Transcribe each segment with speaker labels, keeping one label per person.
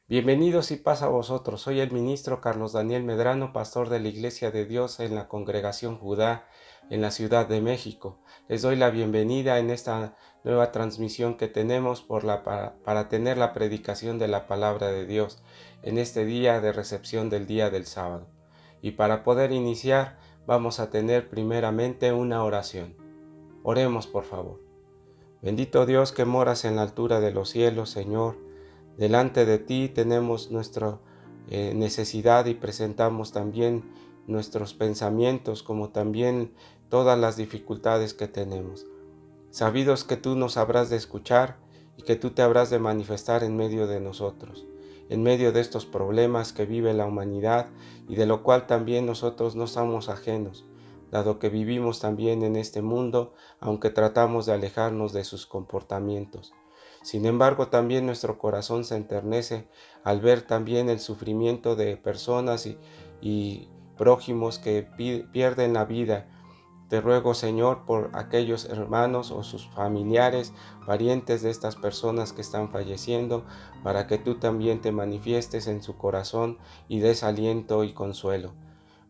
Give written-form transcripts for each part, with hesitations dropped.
Speaker 1: Bienvenidos y paz a vosotros. Soy el ministro Carlos Daniel Medrano, pastor de la Iglesia de Dios en la Congregación Judá en la Ciudad de México. Les doy la bienvenida en esta nueva transmisión que tenemos para tener la predicación de la palabra de Dios en este día de recepción del día del sábado. Y para poder iniciar vamos a tener primeramente una oración. Oremos, por favor. Bendito Dios que moras en la altura de los cielos, Señor. Delante de ti tenemos nuestra necesidad y presentamos también nuestros pensamientos como también todas las dificultades que tenemos. Sabidos que tú nos habrás de escuchar y que tú te habrás de manifestar en medio de nosotros, en medio de estos problemas que vive la humanidad y de lo cual también nosotros no somos ajenos, dado que vivimos también en este mundo, aunque tratamos de alejarnos de sus comportamientos. Sin embargo, también nuestro corazón se enternece al ver también el sufrimiento de personas y prójimos que pierden la vida. Te ruego, Señor, por aquellos hermanos o sus familiares, parientes de estas personas que están falleciendo, para que tú también te manifiestes en su corazón y des aliento y consuelo.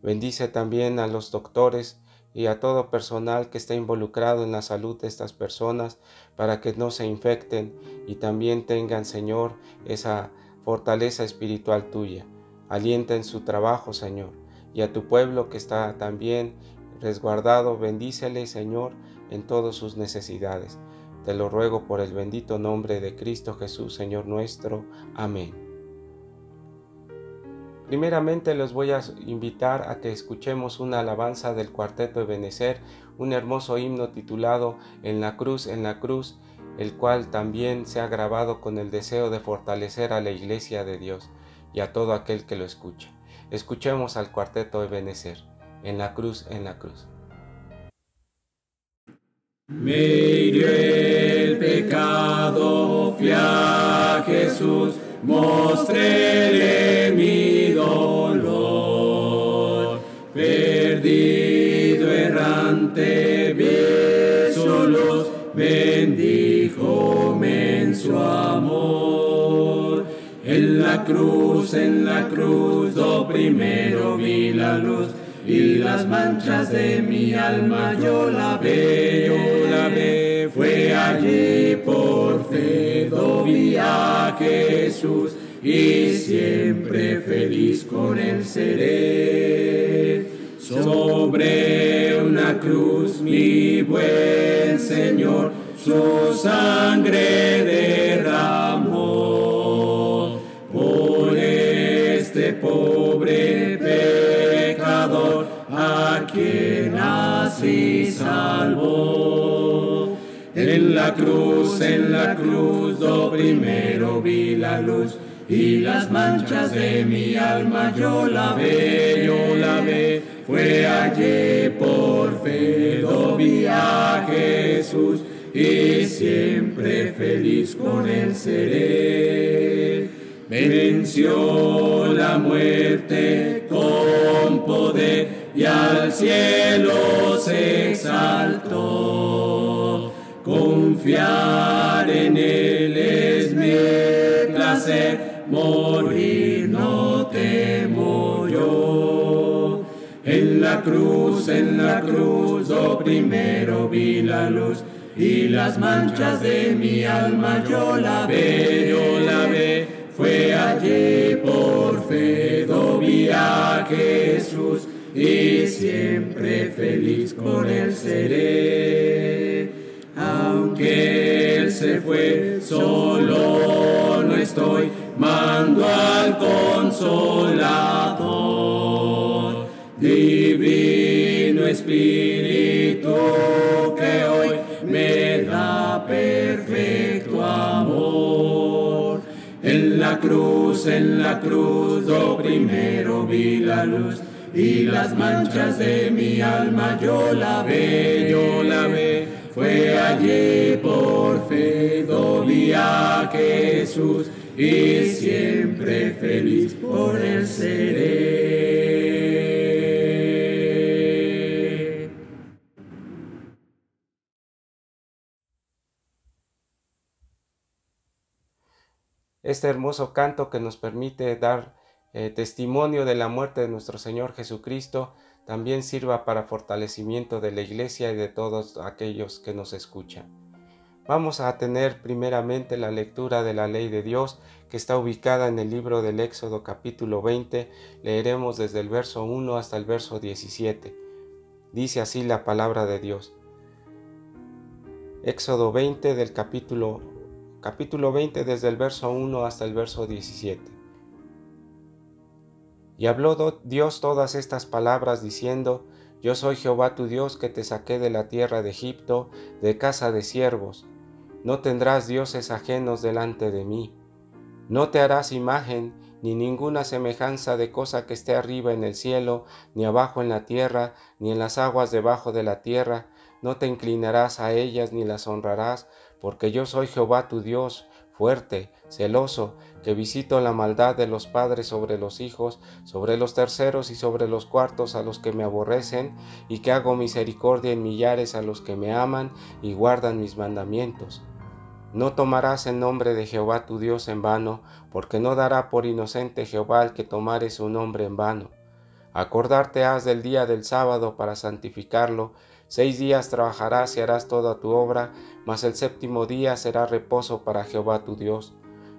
Speaker 1: Bendice también a los doctores y a todo personal que está involucrado en la salud de estas personas para que no se infecten y también tengan, Señor, esa fortaleza espiritual tuya. Alienta en su trabajo, Señor, y a tu pueblo que está también resguardado, bendícele, Señor, en todas sus necesidades. Te lo ruego por el bendito nombre de Cristo Jesús, Señor nuestro. Amén. Primeramente les voy a invitar a que escuchemos una alabanza del Cuarteto Ebenezer, un hermoso himno titulado En la cruz, el cual también se ha grabado con el deseo de fortalecer a la Iglesia de Dios y a todo aquel que lo escuche. Escuchemos al Cuarteto Ebenezer, En la cruz, en la cruz.
Speaker 2: Me hirió el pecado, fui a Jesús, mostréle mi dolor. Perdido, errante, vi su luz, bendíjome en su amor. En la cruz, do primero vi la luz, y las manchas de mi alma yo la ve, fue allí por fe, vi a Jesús, y siempre feliz con él seré. Sobre una cruz mi buen Señor su sangre derramó, por este pobre pecador a quien así salvó. En la cruz, do primero vi la luz, y las manchas de mi alma yo la ve, fue allí por fe, vi a Jesús, y siempre feliz con él seré. Venció la muerte con poder y al cielo se exaltó. Confiar en él es mi placer, morir no temo yo. En la cruz, do primero vi la luz, y las manchas de mi alma yo la ve, fue allí por fe, vi a Jesús, y siempre feliz por él seré. Aunque él se fue, solo no estoy, mando al Consolador. Divino Espíritu que hoy me da perfecto amor. En la cruz, do primero vi la luz, y las manchas de mi alma yo la ve, fue allí por fe, vi a Jesús, y siempre feliz por él seré.
Speaker 1: este hermoso canto que nos permite dar testimonio de la muerte de nuestro Señor Jesucristo, también sirva para fortalecimiento de la Iglesia y de todos aquellos que nos escuchan. Vamos a tener primeramente la lectura de la ley de Dios, que está ubicada en el libro del Éxodo capítulo 20. Leeremos desde el verso 1 hasta el verso 17. Dice así la palabra de Dios. Éxodo 20 del capítulo 20 desde el verso 1 hasta el verso 17. Y habló Dios todas estas palabras diciendo: Yo soy Jehová tu Dios, que te saqué de la tierra de Egipto, de casa de siervos. No tendrás dioses ajenos delante de mí. No te harás imagen ni ninguna semejanza de cosa que esté arriba en el cielo, ni abajo en la tierra, ni en las aguas debajo de la tierra. No te inclinarás a ellas ni las honrarás, porque yo soy Jehová tu Dios, fuerte, celoso, que visito la maldad de los padres sobre los hijos, sobre los terceros y sobre los cuartos a los que me aborrecen, y que hago misericordia en millares a los que me aman y guardan mis mandamientos. No tomarás el nombre de Jehová tu Dios en vano, porque no dará por inocente Jehová el que tomare su nombre en vano. Acordarte has del día del sábado para santificarlo. 6 días trabajarás y harás toda tu obra, mas el séptimo día será reposo para Jehová tu Dios.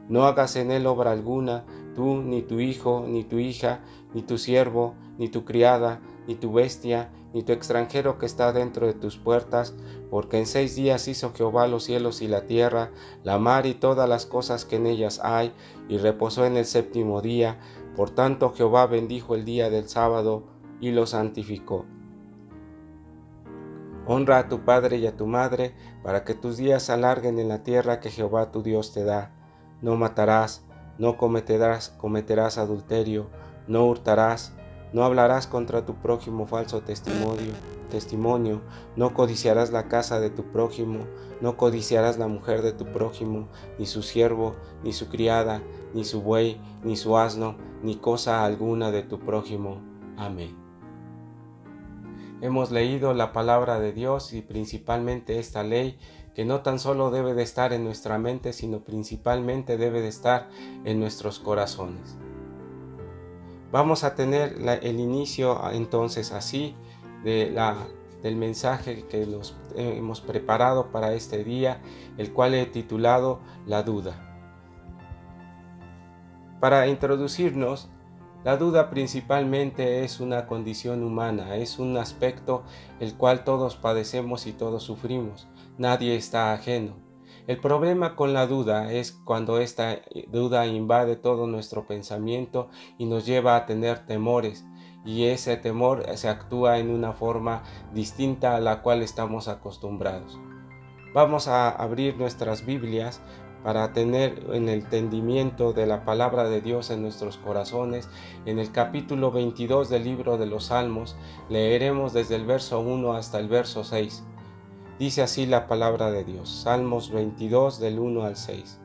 Speaker 1: No hagas en él obra alguna, tú, ni tu hijo, ni tu hija, ni tu siervo, ni tu criada, ni tu bestia, ni tu extranjero que está dentro de tus puertas, porque en 6 días hizo Jehová los cielos y la tierra, la mar y todas las cosas que en ellas hay, y reposó en el séptimo día. Por tanto Jehová bendijo el día del sábado y lo santificó. Honra a tu padre y a tu madre, para que tus días se alarguen en la tierra que Jehová tu Dios te da. No matarás, no cometerás adulterio, no hurtarás, no hablarás contra tu prójimo falso testimonio, no codiciarás la casa de tu prójimo, no codiciarás la mujer de tu prójimo, ni su siervo, ni su criada, ni su buey, ni su asno, ni cosa alguna de tu prójimo. Amén. Hemos leído la palabra de Dios y principalmente esta ley, que no tan solo debe de estar en nuestra mente, sino principalmente debe de estar en nuestros corazones. Vamos a tener el inicio entonces así del mensaje que nos hemos preparado para este día, el cual he titulado La duda. Para introducirnos, la duda principalmente es una condición humana, es un aspecto el cual todos padecemos y todos sufrimos, nadie está ajeno. El problema con la duda es cuando esta duda invade todo nuestro pensamiento y nos lleva a tener temores, y ese temor se actúa en una forma distinta a la cual estamos acostumbrados. Vamos a abrir nuestras Biblias para tener el entendimiento de la palabra de Dios en nuestros corazones. En el capítulo 22 del libro de los Salmos leeremos desde el verso 1 hasta el verso 6. Dice así la palabra de Dios, Salmos 22 del 1 al 6.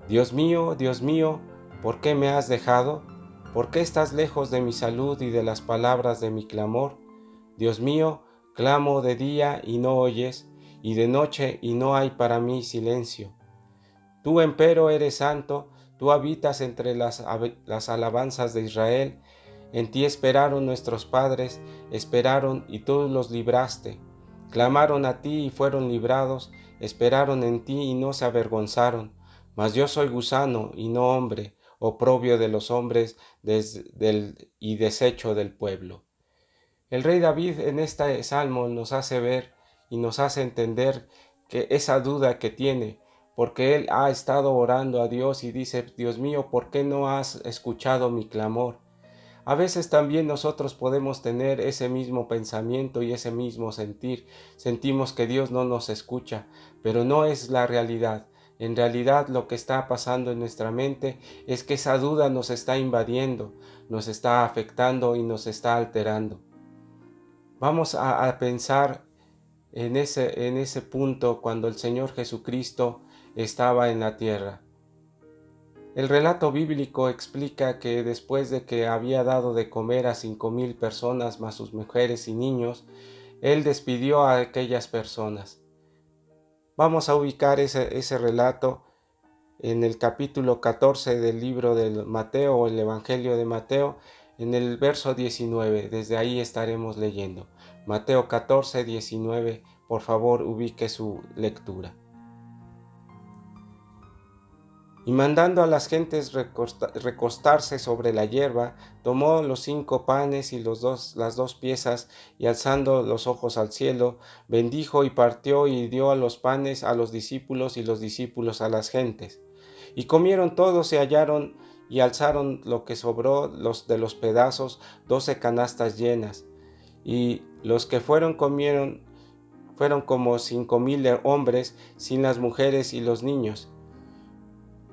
Speaker 1: Dios mío, ¿por qué me has dejado? ¿Por qué estás lejos de mi salud y de las palabras de mi clamor? Dios mío, clamo de día y no oyes, y de noche y no hay para mí silencio. Tú empero eres santo, tú habitas entre las alabanzas de Israel. En ti esperaron nuestros padres, esperaron y tú los libraste. Clamaron a ti y fueron librados, esperaron en ti y no se avergonzaron. Mas yo soy gusano y no hombre, oprobio de los hombres y desecho del pueblo. El rey David en este salmo nos hace ver y nos hace entender que esa duda que tiene, porque él ha estado orando a Dios y dice: Dios mío, ¿por qué no has escuchado mi clamor? A veces también nosotros podemos tener ese mismo pensamiento y ese mismo sentir. Sentimos que Dios no nos escucha, pero no es la realidad. En realidad lo que está pasando en nuestra mente es que esa duda nos está invadiendo, nos está afectando y nos está alterando. Vamos a pensar en ese punto cuando el Señor Jesucristo estaba en la tierra. El relato bíblico explica que después de que había dado de comer a 5,000 personas más sus mujeres y niños, Él despidió a aquellas personas. Vamos a ubicar ese relato en el capítulo 14 del libro de Mateo o el Evangelio de Mateo, en el verso 19. Desde ahí estaremos leyendo. Mateo 14, 19. Por favor, ubique su lectura. Y mandando a las gentes recostarse sobre la hierba, tomó los 5 panes y las 2 piezas, y alzando los ojos al cielo, bendijo y partió y dio a los panes a los discípulos y los discípulos a las gentes. Y comieron todos y hallaron y alzaron lo que sobró de los pedazos, 12 canastas llenas. Y los que fueron como 5,000 hombres, sin las mujeres y los niños.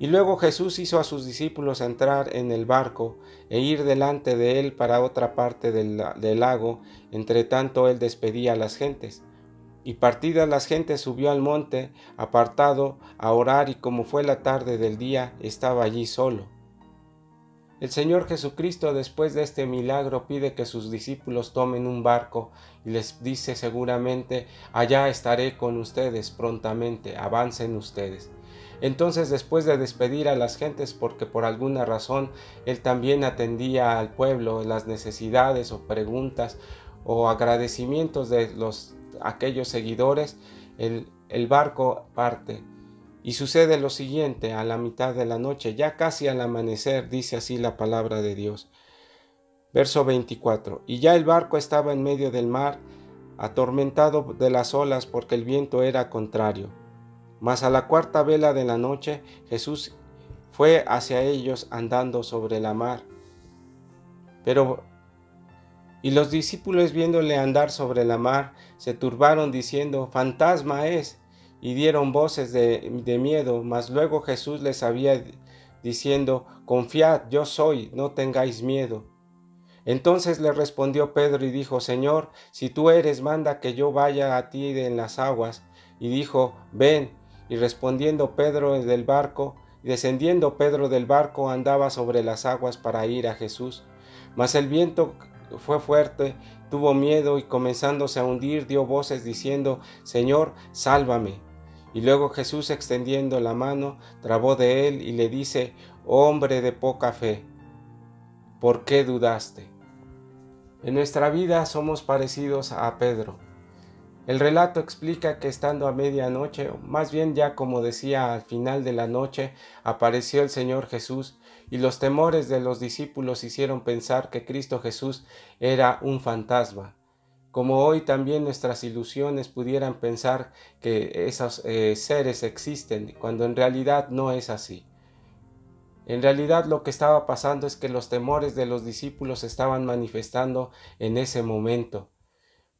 Speaker 1: Y luego Jesús hizo a sus discípulos entrar en el barco e ir delante de él para otra parte del lago, entre tanto él despedía a las gentes. Y partidas las gentes subió al monte apartado a orar, y como fue la tarde del día, estaba allí solo. El Señor Jesucristo, después de este milagro, pide que sus discípulos tomen un barco y les dice seguramente: allá estaré con ustedes prontamente, avancen ustedes. Entonces, después de despedir a las gentes, porque por alguna razón él también atendía al pueblo, las necesidades o preguntas o agradecimientos de aquellos seguidores, el barco parte. Y sucede lo siguiente: a la mitad de la noche, ya casi al amanecer, dice así la palabra de Dios. Verso 24. Y ya el barco estaba en medio del mar, atormentado de las olas, porque el viento era contrario. Mas a la 4ª vela de la noche, Jesús fue hacia ellos andando sobre la mar. Y los discípulos, viéndole andar sobre la mar, se turbaron diciendo: fantasma es, y dieron voces de miedo. Mas luego Jesús les había diciendo: confiad, yo soy, no tengáis miedo. Entonces le respondió Pedro y dijo: Señor, si tú eres, manda que yo vaya a ti en las aguas. Y dijo: ven. Y descendiendo Pedro del barco, andaba sobre las aguas para ir a Jesús. Mas el viento fue fuerte, tuvo miedo, y comenzándose a hundir, dio voces diciendo: Señor, sálvame. Y luego Jesús, extendiendo la mano, trabó de él y le dice: hombre de poca fe, ¿por qué dudaste? En nuestra vida somos parecidos a Pedro. El relato explica que estando a medianoche, o más bien ya como decía al final de la noche, apareció el Señor Jesús, y los temores de los discípulos hicieron pensar que Cristo Jesús era un fantasma. Como hoy también nuestras ilusiones pudieran pensar que esos seres existen, cuando en realidad no es así. En realidad lo que estaba pasando es que los temores de los discípulos se estaban manifestando en ese momento.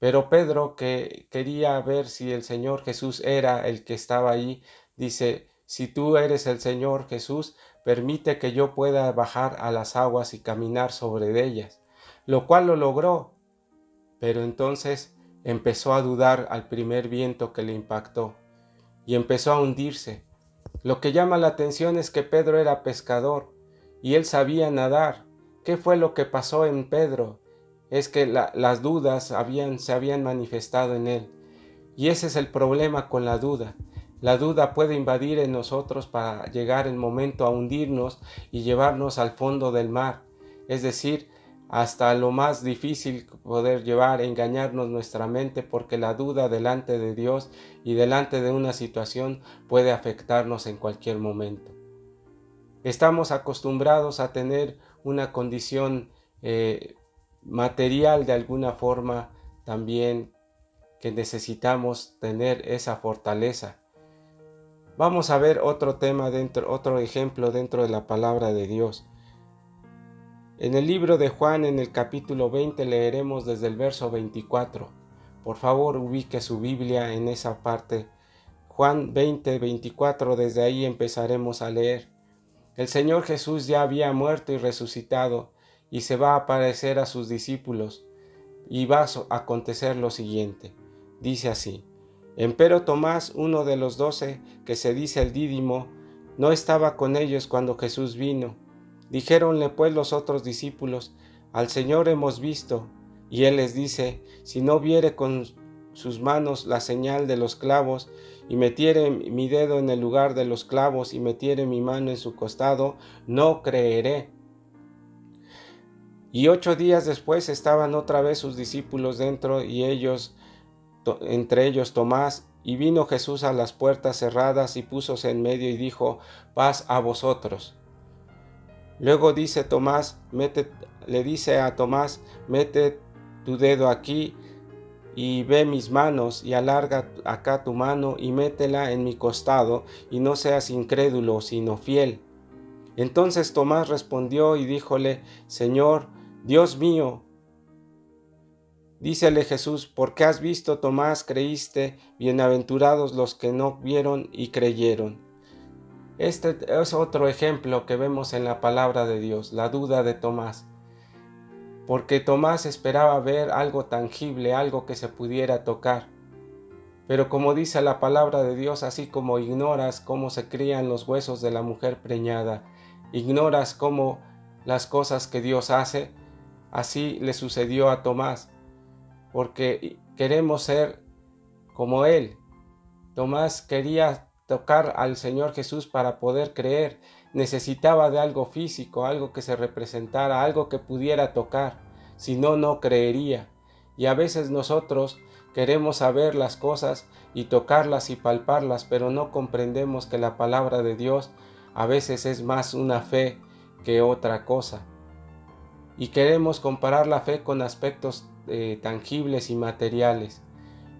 Speaker 1: Pero Pedro, que quería ver si el Señor Jesús era el que estaba ahí, dice: si tú eres el Señor Jesús, permite que yo pueda bajar a las aguas y caminar sobre ellas. Lo cual lo logró. Pero entonces empezó a dudar al primer viento que le impactó y empezó a hundirse. Lo que llama la atención es que Pedro era pescador y él sabía nadar. ¿Qué fue lo que pasó en Pedro? Es que las dudas se habían manifestado en él. Y ese es el problema con la duda. La duda puede invadir en nosotros para llegar el momento a hundirnos y llevarnos al fondo del mar. Es decir, hasta lo más difícil poder llevar a engañarnos nuestra mente, porque la duda delante de Dios y delante de una situación puede afectarnos en cualquier momento. Estamos acostumbrados a tener una condición material de alguna forma también, que necesitamos tener esa fortaleza. Vamos a ver otro ejemplo dentro de la palabra de Dios. En el libro de Juan, en el capítulo 20, leeremos desde el verso 24. Por favor, ubique su Biblia en esa parte. Juan 20, 24, desde ahí empezaremos a leer. El Señor Jesús ya había muerto y resucitado, y se va a aparecer a sus discípulos, y va a acontecer lo siguiente. Dice así: empero Tomás, uno de los 12, que se dice el Dídimo, no estaba con ellos cuando Jesús vino. Dijéronle pues los otros discípulos: al Señor hemos visto. Y él les dice: si no viere con sus manos la señal de los clavos, y metiere mi dedo en el lugar de los clavos, y metiere mi mano en su costado, no creeré. Y 8 días después estaban otra vez sus discípulos dentro, y entre ellos Tomás, y vino Jesús a las puertas cerradas, y púsose en medio, y dijo: paz a vosotros. Luego le dice a Tomás: mete tu dedo aquí, y ve mis manos, y alarga acá tu mano, y métela en mi costado, y no seas incrédulo, sino fiel. Entonces Tomás respondió y díjole: Señor, Dios mío. Dícele Jesús: porque has visto, Tomás, creíste; bienaventurados los que no vieron y creyeron. Este es otro ejemplo que vemos en la palabra de Dios, la duda de Tomás. Porque Tomás esperaba ver algo tangible, algo que se pudiera tocar. Pero como dice la palabra de Dios, así como ignoras cómo se crían los huesos de la mujer preñada, ignoras cómo las cosas que Dios hace, así le sucedió a Tomás, porque queremos ser como Él. Tomás quería tocar al Señor Jesús para poder creer, necesitaba de algo físico, algo que se representara, algo que pudiera tocar, si no, no creería. Y a veces nosotros queremos saber las cosas y tocarlas y palparlas, pero no comprendemos que la palabra de Dios a veces es más una fe que otra cosa. Y queremos comparar la fe con aspectos tangibles y materiales.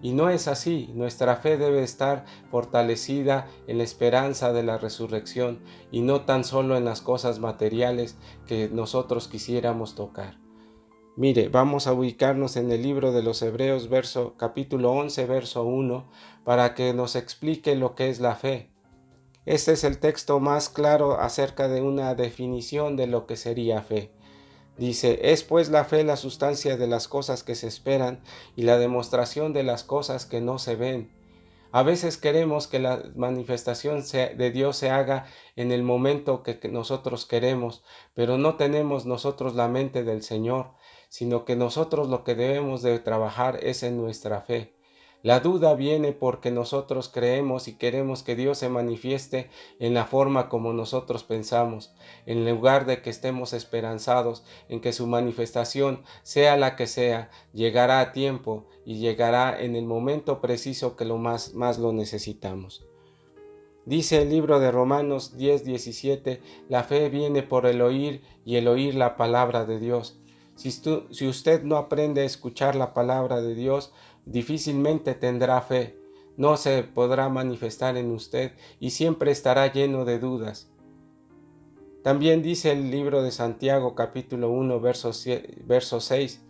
Speaker 1: Y no es así. Nuestra fe debe estar fortalecida en la esperanza de la resurrección y no tan solo en las cosas materiales que nosotros quisiéramos tocar. Mire, vamos a ubicarnos en el libro de los Hebreos, capítulo 11, verso 1, para que nos explique lo que es la fe. Este es el texto más claro acerca de una definición de lo que sería fe. Dice: es pues la fe la sustancia de las cosas que se esperan y la demostración de las cosas que no se ven. A veces queremos que la manifestación de Dios se haga en el momento que nosotros queremos, pero no tenemos nosotros la mente del Señor, sino que nosotros lo que debemos de trabajar es en nuestra fe. La duda viene porque nosotros creemos y queremos que Dios se manifieste en la forma como nosotros pensamos, en lugar de que estemos esperanzados en que su manifestación, sea la que sea, llegará a tiempo y llegará en el momento preciso que más lo necesitamos. Dice el libro de Romanos 10:17, la fe viene por el oír y el oír la palabra de Dios. Si usted no aprende a escuchar la palabra de Dios, difícilmente tendrá fe, no se podrá manifestar en usted y siempre estará lleno de dudas. También dice el libro de Santiago, capítulo 1, verso 6,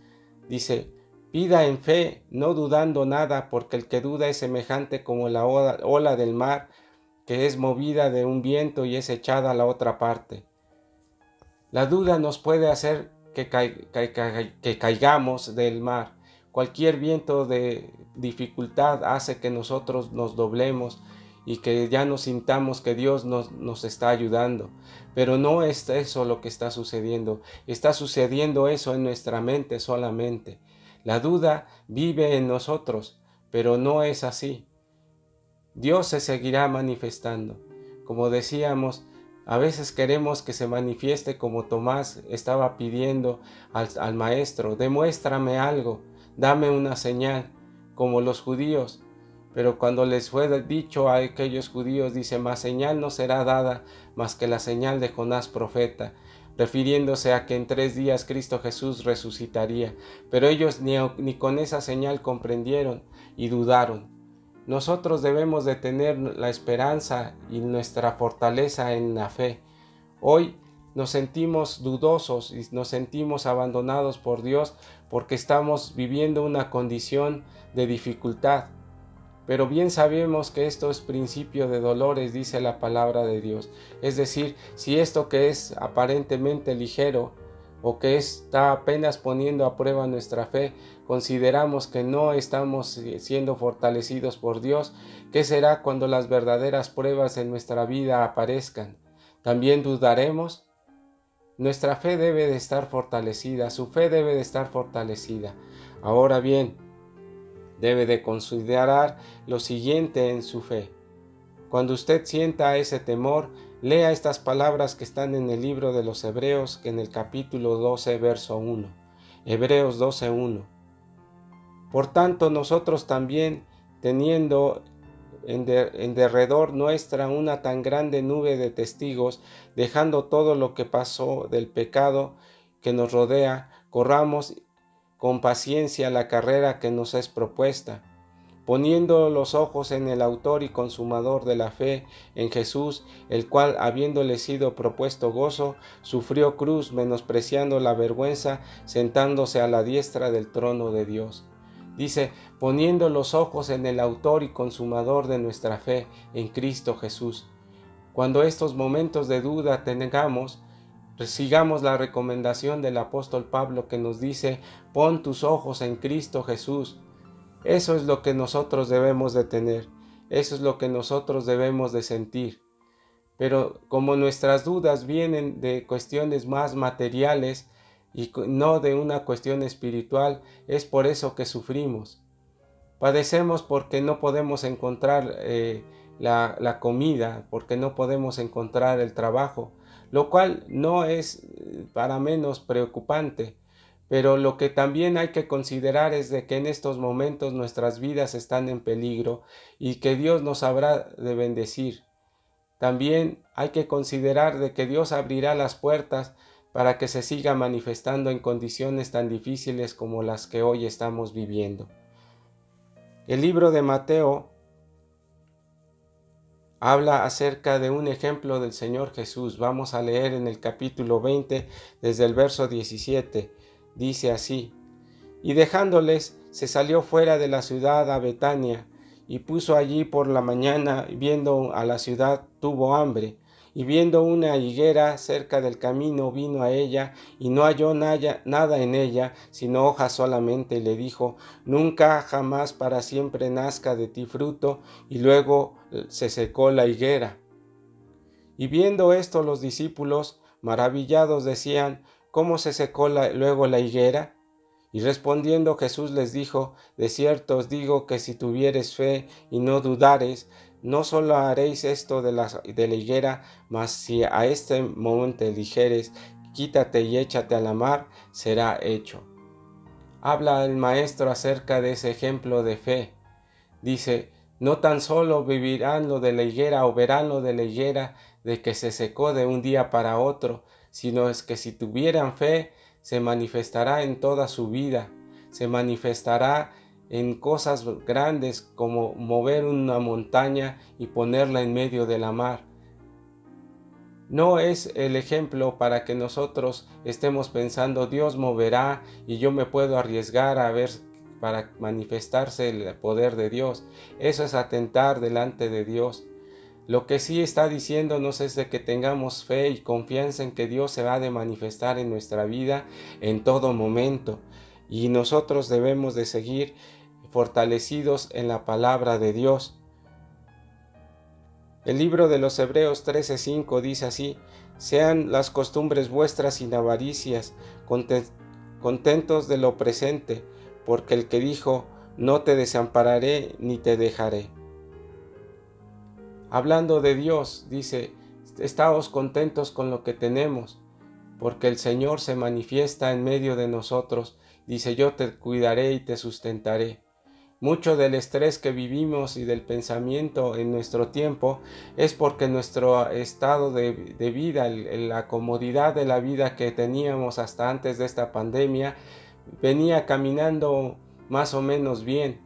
Speaker 1: dice: pida en fe, no dudando nada, porque el que duda es semejante como la ola del mar, que es movida de un viento y es echada a la otra parte. La duda nos puede hacer que caigamos del mar. Cualquier viento de dificultad hace que nosotros nos doblemos y que ya nos sintamos que Dios nos está ayudando. Pero no es eso lo que está sucediendo. Está sucediendo eso en nuestra mente solamente. La duda vive en nosotros, pero no es así. Dios se seguirá manifestando. Como decíamos, a veces queremos que se manifieste como Tomás estaba pidiendo al maestro: demuéstrame algo, dame una señal, como los judíos. Pero cuando les fue dicho a aquellos judíos, dice: más señal no será dada más que la señal de Jonás profeta, refiriéndose a que en 3 días Cristo Jesús resucitaría. Pero ellos ni con esa señal comprendieron y dudaron. Nosotros debemos de tener la esperanza y nuestra fortaleza en la fe. Hoy nos sentimos dudosos y nos sentimos abandonados por Dios porque estamos viviendo una condición de dificultad. Pero bien sabemos que esto es principio de dolores, dice la palabra de Dios. Es decir, si esto que es aparentemente ligero o que está apenas poniendo a prueba nuestra fe, consideramos que no estamos siendo fortalecidos por Dios, ¿qué será cuando las verdaderas pruebas en nuestra vida aparezcan? ¿También dudaremos? Nuestra fe debe de estar fortalecida, su fe debe de estar fortalecida. Ahora bien, Debe de considerar lo siguiente en su fe. Cuando usted sienta ese temor, lea estas palabras que están en el libro de los Hebreos, en el capítulo 12, verso 1. Hebreos 12:1. Por tanto, nosotros también, teniendo en derredor nuestra una tan grande nube de testigos, dejando todo lo que pasó del pecado que nos rodea, corramos con paciencia la carrera que nos es propuesta, poniendo los ojos en el autor y consumador de la fe, en Jesús, el cual, habiéndole sido propuesto gozo, sufrió cruz, menospreciando la vergüenza, sentándose a la diestra del trono de Dios. Dice, poniendo los ojos en el autor y consumador de nuestra fe, en Cristo Jesús. Cuando estos momentos de duda tengamos, sigamos la recomendación del apóstol Pablo que nos dice, pon tus ojos en Cristo Jesús. Eso es lo que nosotros debemos de tener, eso es lo que nosotros debemos de sentir. Pero como nuestras dudas vienen de cuestiones más materiales y no de una cuestión espiritual, es por eso que sufrimos. Padecemos porque no podemos encontrar la comida, porque no podemos encontrar el trabajo, lo cual no es para menos preocupante. Pero lo que también hay que considerar es de que en estos momentos nuestras vidas están en peligro y que Dios nos habrá de bendecir. También hay que considerar de que Dios abrirá las puertas para que se siga manifestando en condiciones tan difíciles como las que hoy estamos viviendo. El libro de Mateo habla acerca de un ejemplo del Señor Jesús. Vamos a leer en el capítulo 20 desde el verso 17. Dice así: y dejándoles, se salió fuera de la ciudad a Betania, y puso allí por la mañana, viendo a la ciudad, tuvo hambre, y viendo una higuera cerca del camino, vino a ella, y no halló nada en ella, sino hojas solamente, y le dijo, nunca jamás para siempre nazca de ti fruto, y luego se secó la higuera. Y viendo esto los discípulos, maravillados, decían, ¿cómo se secó luego la higuera? Y respondiendo Jesús les dijo, de cierto os digo que si tuviereis fe y no dudareis, no solo haréis esto de la higuera, mas si a este monte dijereis, quítate y échate a la mar, será hecho. Habla el maestro acerca de ese ejemplo de fe. Dice, no tan solo vivirán lo de la higuera o verán lo de la higuera de que se secó de un día para otro, sino es que si tuvieran fe, se manifestará en toda su vida, se manifestará en cosas grandes como mover una montaña y ponerla en medio de la mar. No es el ejemplo para que nosotros estemos pensando Dios moverá y yo me puedo arriesgar a ver para manifestarse el poder de Dios. Eso es atentar delante de Dios. Lo que sí está diciéndonos es de que tengamos fe y confianza en que Dios se va de manifestar en nuestra vida en todo momento. Y nosotros debemos de seguir fortalecidos en la palabra de Dios. El libro de los Hebreos 13:5 dice así, sean las costumbres vuestras sin avaricias, contentos de lo presente, porque el que dijo, no te desampararé ni te dejaré. Hablando de Dios, dice, estáos contentos con lo que tenemos, porque el Señor se manifiesta en medio de nosotros. Dice, yo te cuidaré y te sustentaré. Mucho del estrés que vivimos y del pensamiento en nuestro tiempo es porque nuestro estado de vida, la comodidad de la vida que teníamos hasta antes de esta pandemia, venía caminando más o menos bien.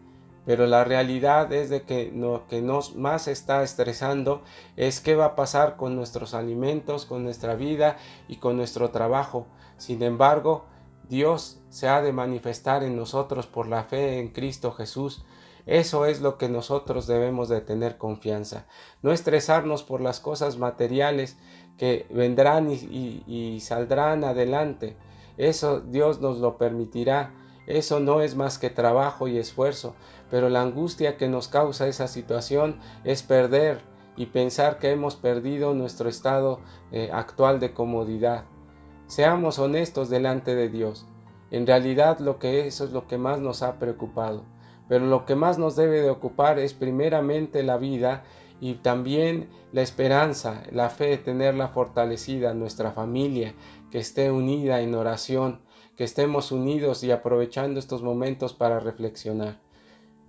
Speaker 1: Pero la realidad es de que lo que nos más está estresando es qué va a pasar con nuestros alimentos, con nuestra vida y con nuestro trabajo. Sin embargo, Dios se ha de manifestar en nosotros por la fe en Cristo Jesús. Eso es lo que nosotros debemos de tener confianza. No estresarnos por las cosas materiales que vendrán y saldrán adelante. Eso Dios nos lo permitirá. Eso no es más que trabajo y esfuerzo, pero la angustia que nos causa esa situación es perder y pensar que hemos perdido nuestro estado actual de comodidad. Seamos honestos delante de Dios. En realidad eso es lo que más nos ha preocupado, pero lo que más nos debe de ocupar es primeramente la vida y también la esperanza, la fe, tenerla fortalecida, nuestra familia, que esté unida en oración, que estemos unidos y aprovechando estos momentos para reflexionar.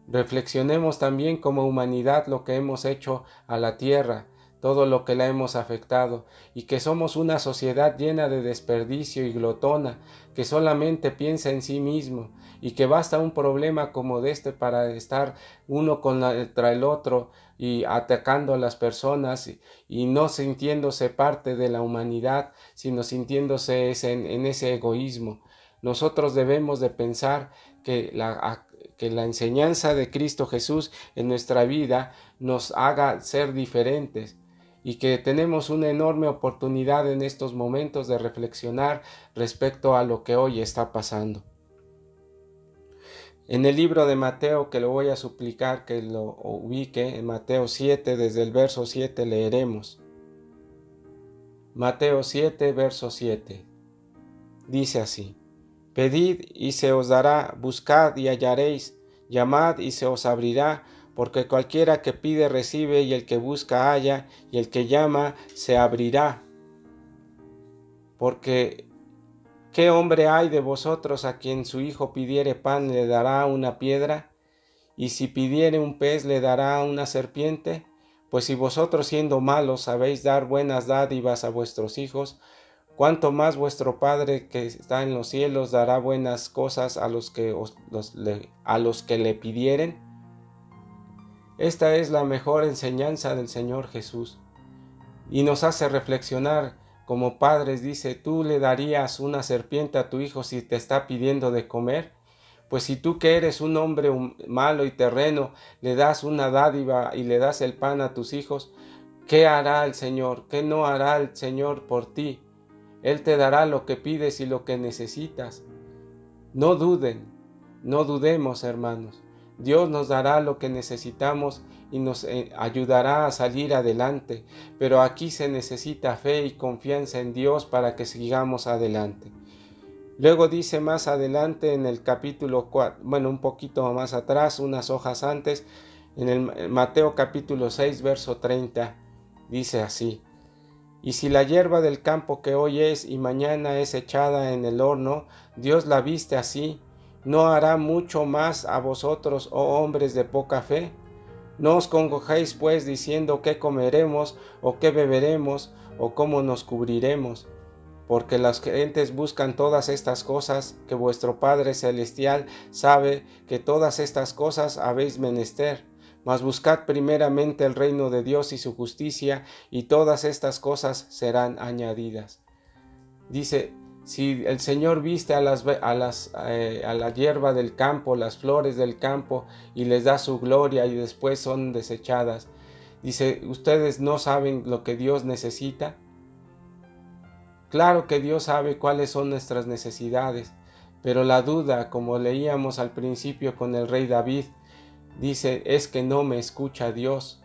Speaker 1: Reflexionemos también como humanidad lo que hemos hecho a la tierra, todo lo que la hemos afectado, y que somos una sociedad llena de desperdicio y glotona, que solamente piensa en sí mismo, y que basta un problema como este para estar uno contra el otro y atacando a las personas y no sintiéndose parte de la humanidad, sino sintiéndose en ese egoísmo. Nosotros debemos de pensar que la enseñanza de Cristo Jesús en nuestra vida nos haga ser diferentes y que tenemos una enorme oportunidad en estos momentos de reflexionar respecto a lo que hoy está pasando. En el libro de Mateo, que lo voy a suplicar que lo ubique, en Mateo 7, desde el verso 7 leeremos. Mateo 7, verso 7. Dice así: Pedid y se os dará, buscad y hallaréis, llamad y se os abrirá, porque cualquiera que pide recibe, y el que busca halla, y el que llama se abrirá. Porque ¿qué hombre hay de vosotros a quien su hijo pidiere pan le dará una piedra? ¿Y si pidiere un pez le dará una serpiente? Pues si vosotros siendo malos sabéis dar buenas dádivas a vuestros hijos, ¿cuánto más vuestro Padre que está en los cielos dará buenas cosas a los que le pidieren? Esta es la mejor enseñanza del Señor Jesús y nos hace reflexionar como padres. Dice: ¿tú le darías una serpiente a tu hijo si te está pidiendo de comer? Pues si tú, que eres un hombre malo y terreno, le das una dádiva y le das el pan a tus hijos, ¿qué hará el Señor? ¿Qué no hará el Señor por ti? Él te dará lo que pides y lo que necesitas. No duden, no dudemos, hermanos. Dios nos dará lo que necesitamos y nos ayudará a salir adelante, pero aquí se necesita fe y confianza en Dios para que sigamos adelante. Luego dice más adelante en el capítulo 4, un poquito más atrás, unas hojas antes, en el Mateo capítulo 6, verso 30, dice así: Y si la hierba del campo que hoy es y mañana es echada en el horno, Dios la viste así, ¿no hará mucho más a vosotros, oh hombres de poca fe? No os congojéis pues diciendo qué comeremos, o qué beberemos, o cómo nos cubriremos, porque las gentes buscan todas estas cosas, que vuestro Padre Celestial sabe que todas estas cosas habéis menester. Mas buscad primeramente el reino de Dios y su justicia, y todas estas cosas serán añadidas. Dice: si el Señor viste a la hierba del campo, las flores del campo, y les da su gloria y después son desechadas, dice, ¿ustedes no saben lo que Dios necesita? Claro que Dios sabe cuáles son nuestras necesidades, pero la duda, como leíamos al principio con el rey David, dice: es que no me escucha Dios.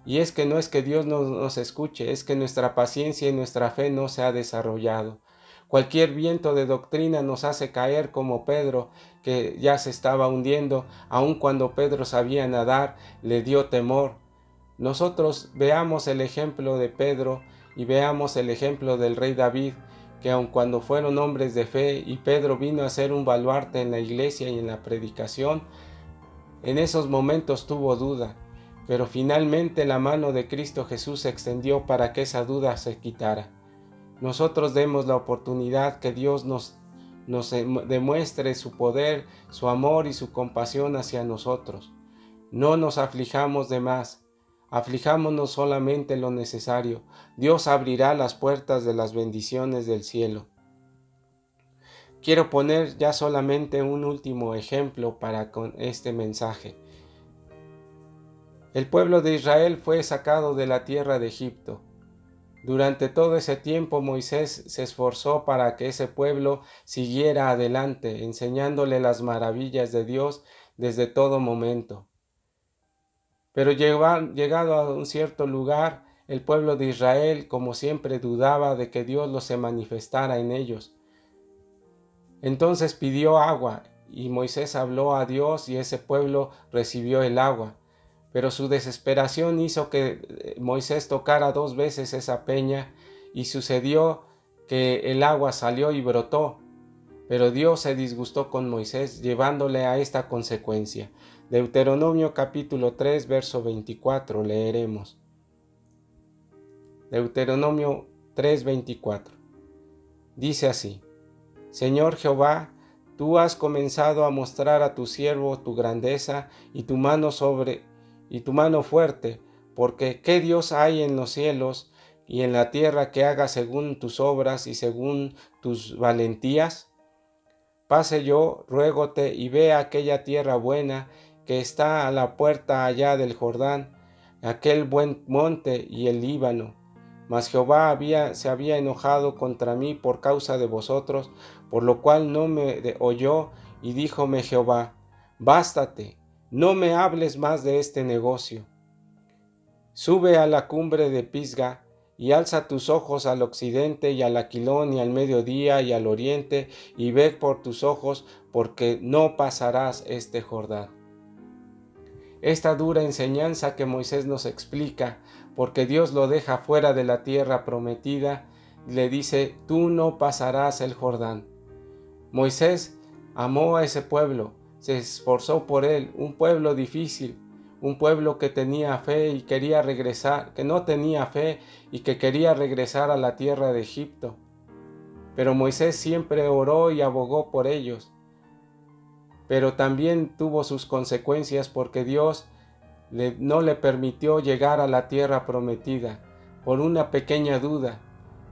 Speaker 1: Y es que no es que Dios no nos escuche, es que nuestra paciencia y nuestra fe no se ha desarrollado. Cualquier viento de doctrina nos hace caer como Pedro, que ya se estaba hundiendo, aun cuando Pedro sabía nadar, le dio temor. Nosotros veamos el ejemplo de Pedro y veamos el ejemplo del rey David, que aun cuando fueron hombres de fe y Pedro vino a ser un baluarte en la iglesia y en la predicación, en esos momentos tuvo duda, pero finalmente la mano de Cristo Jesús se extendió para que esa duda se quitara. Nosotros demos la oportunidad que Dios nos demuestre su poder, su amor y su compasión hacia nosotros. No nos aflijamos de más. Aflijámonos solamente lo necesario. Dios abrirá las puertas de las bendiciones del cielo. Quiero poner ya solamente un último ejemplo para con este mensaje. El pueblo de Israel fue sacado de la tierra de Egipto. Durante todo ese tiempo Moisés se esforzó para que ese pueblo siguiera adelante, enseñándole las maravillas de Dios desde todo momento. Pero llegado a un cierto lugar, el pueblo de Israel, como siempre, dudaba de que Dios se manifestara en ellos. Entonces pidió agua, y Moisés habló a Dios y ese pueblo recibió el agua. Pero su desesperación hizo que Moisés tocara 2 veces esa peña y sucedió que el agua salió y brotó. Pero Dios se disgustó con Moisés, llevándole a esta consecuencia. Deuteronomio capítulo 3, verso 24, leeremos. Deuteronomio 3, 24. Dice así: Señor Jehová, tú has comenzado a mostrar a tu siervo tu grandeza y tu mano fuerte, porque ¿qué Dios hay en los cielos y en la tierra que haga según tus obras y según tus valentías? Pase yo, ruégote, y vea aquella tierra buena que está a la puerta allá del Jordán, aquel buen monte y el Líbano. Mas Jehová se había enojado contra mí por causa de vosotros, por lo cual no me oyó, y díjome Jehová: Bástate, no me hables más de este negocio. Sube a la cumbre de Pisga, y alza tus ojos al occidente y al aquilón y al mediodía y al oriente, y ve por tus ojos, porque no pasarás este Jordán. Esta dura enseñanza que Moisés nos explica, porque Dios lo deja fuera de la tierra prometida, le dice: tú no pasarás el Jordán. Moisés amó a ese pueblo, se esforzó por él, un pueblo difícil, un pueblo que tenía fe y quería regresar, que no tenía fe y que quería regresar a la tierra de Egipto. Pero Moisés siempre oró y abogó por ellos. Pero también tuvo sus consecuencias, porque Dios no le permitió llegar a la tierra prometida por una pequeña duda,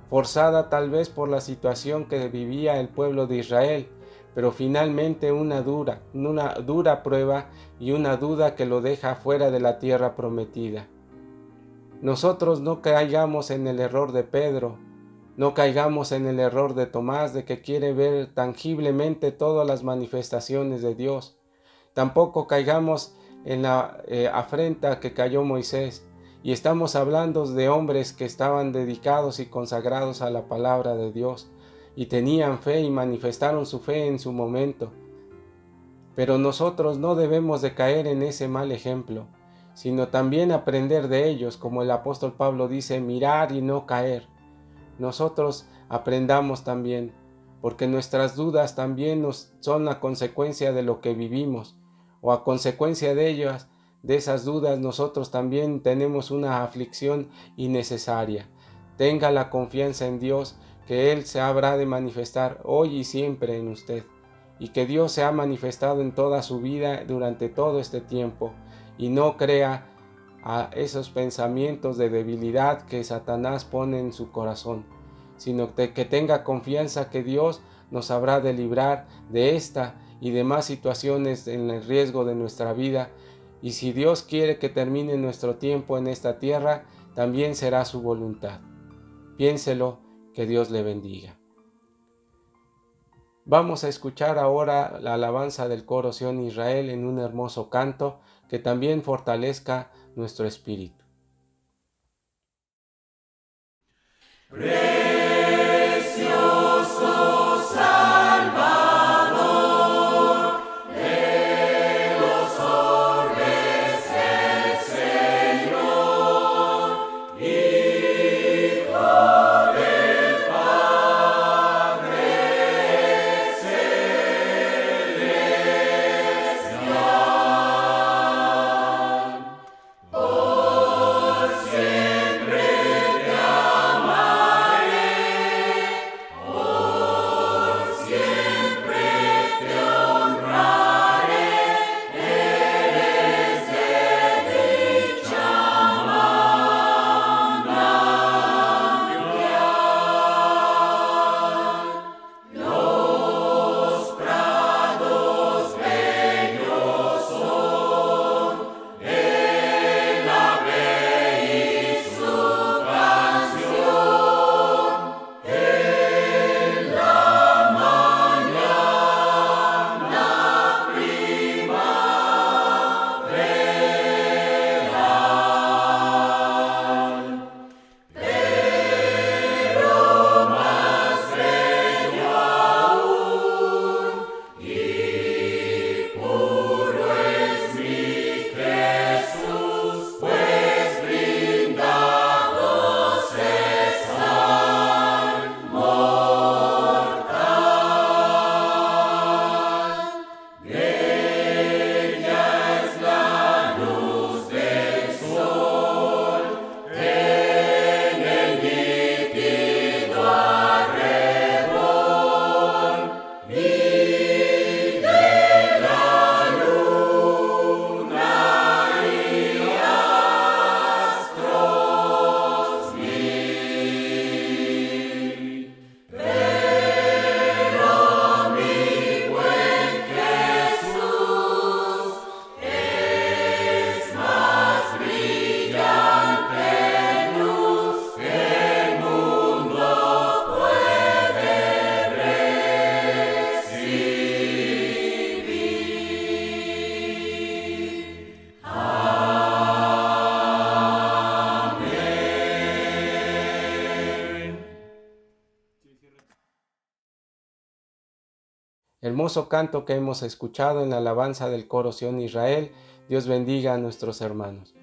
Speaker 1: forzada tal vez por la situación que vivía el pueblo de Israel, pero finalmente una dura prueba y una duda que lo deja fuera de la tierra prometida. Nosotros no caigamos en el error de Pedro, no caigamos en el error de Tomás, de que quiere ver tangiblemente todas las manifestaciones de Dios. Tampoco caigamos en la afrenta que cayó Moisés. Y estamos hablando de hombres que estaban dedicados y consagrados a la palabra de Dios, y tenían fe y manifestaron su fe en su momento. Pero nosotros no debemos de caer en ese mal ejemplo, sino también aprender de ellos, como el apóstol Pablo dice: mirar y no caer. Nosotros aprendamos también, porque nuestras dudas también son la consecuencia de lo que vivimos, o a consecuencia de ellas, de esas dudas, nosotros también tenemos una aflicción innecesaria. Tenga la confianza en Dios, que Él se habrá de manifestar hoy y siempre en usted, y que Dios se ha manifestado en toda su vida durante todo este tiempo, y no crea a esos pensamientos de debilidad que Satanás pone en su corazón, sino que tenga confianza que Dios nos habrá de librar de esta y demás situaciones en el riesgo de nuestra vida. Y si Dios quiere que termine nuestro tiempo en esta tierra, también será su voluntad. Piénselo, que Dios le bendiga. Vamos a escuchar ahora la alabanza del coro Sion Israel en un hermoso canto que también fortalezca nuestro espíritu.
Speaker 2: Por siempre te amaré.
Speaker 1: Hermoso canto que hemos escuchado en la alabanza del coro Sion Israel. Dios bendiga a nuestros hermanos.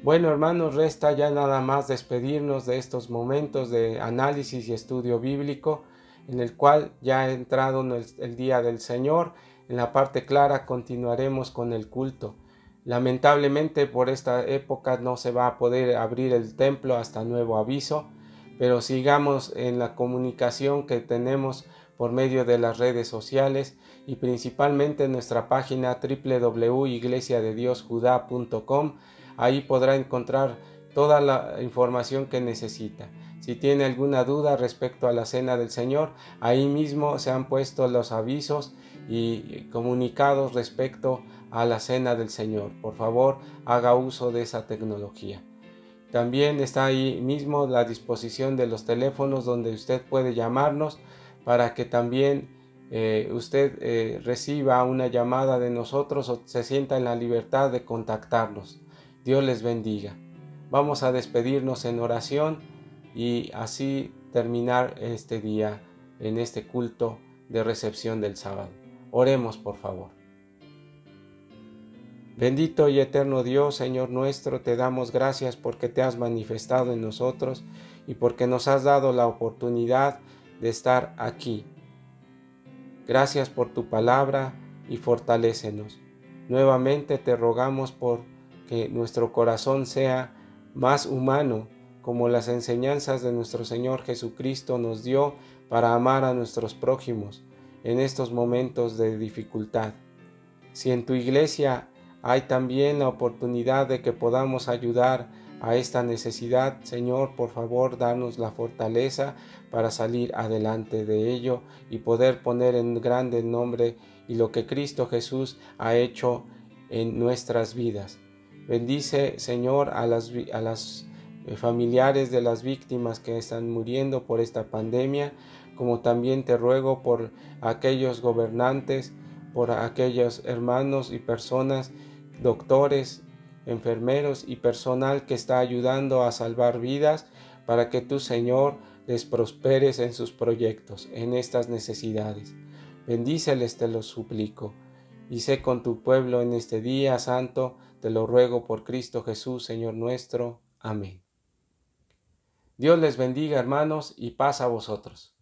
Speaker 1: Bueno, hermanos, resta ya nada más despedirnos de estos momentos de análisis y estudio bíblico, en el cual ya ha entrado el día del Señor. En la parte clara continuaremos con el culto. Lamentablemente por esta época no se va a poder abrir el templo hasta nuevo aviso, pero sigamos en la comunicación que tenemos por medio de las redes sociales y principalmente en nuestra página www.iglesiadediosjudá.com. Ahí podrá encontrar toda la información que necesita. Si tiene alguna duda respecto a la Cena del Señor, ahí mismo se han puesto los avisos y comunicados respecto a la Cena del Señor. Por favor, haga uso de esa tecnología. También está ahí mismo la disposición de los teléfonos donde usted puede llamarnos para que también usted reciba una llamada de nosotros o se sienta en la libertad de contactarnos. Dios les bendiga. Vamos a despedirnos en oración y así terminar este día en este culto de recepción del sábado. Oremos, por favor. Bendito y eterno Dios, Señor nuestro, te damos gracias porque te has manifestado en nosotros y porque nos has dado la oportunidad de estar aquí. Gracias por tu palabra y fortalécenos. Nuevamente te rogamos por que nuestro corazón sea más humano, como las enseñanzas de nuestro Señor Jesucristo nos dio para amar a nuestros prójimos en estos momentos de dificultad. Si en tu iglesia hay también la oportunidad de que podamos ayudar a esta necesidad, Señor, por favor, danos la fortaleza para salir adelante de ello y poder poner en grande el nombre y lo que Cristo Jesús ha hecho en nuestras vidas. Bendice, Señor, a las familiares de las víctimas que están muriendo por esta pandemia, como también te ruego por aquellos gobernantes, por aquellos hermanos y personas, doctores, enfermeros y personal que está ayudando a salvar vidas, para que tú, Señor, les prosperes en sus proyectos, en estas necesidades. Bendíceles, te lo suplico, y sé con tu pueblo en este día santo, te lo ruego por Cristo Jesús, Señor nuestro. Amén. Dios les bendiga, hermanos, y paz a vosotros.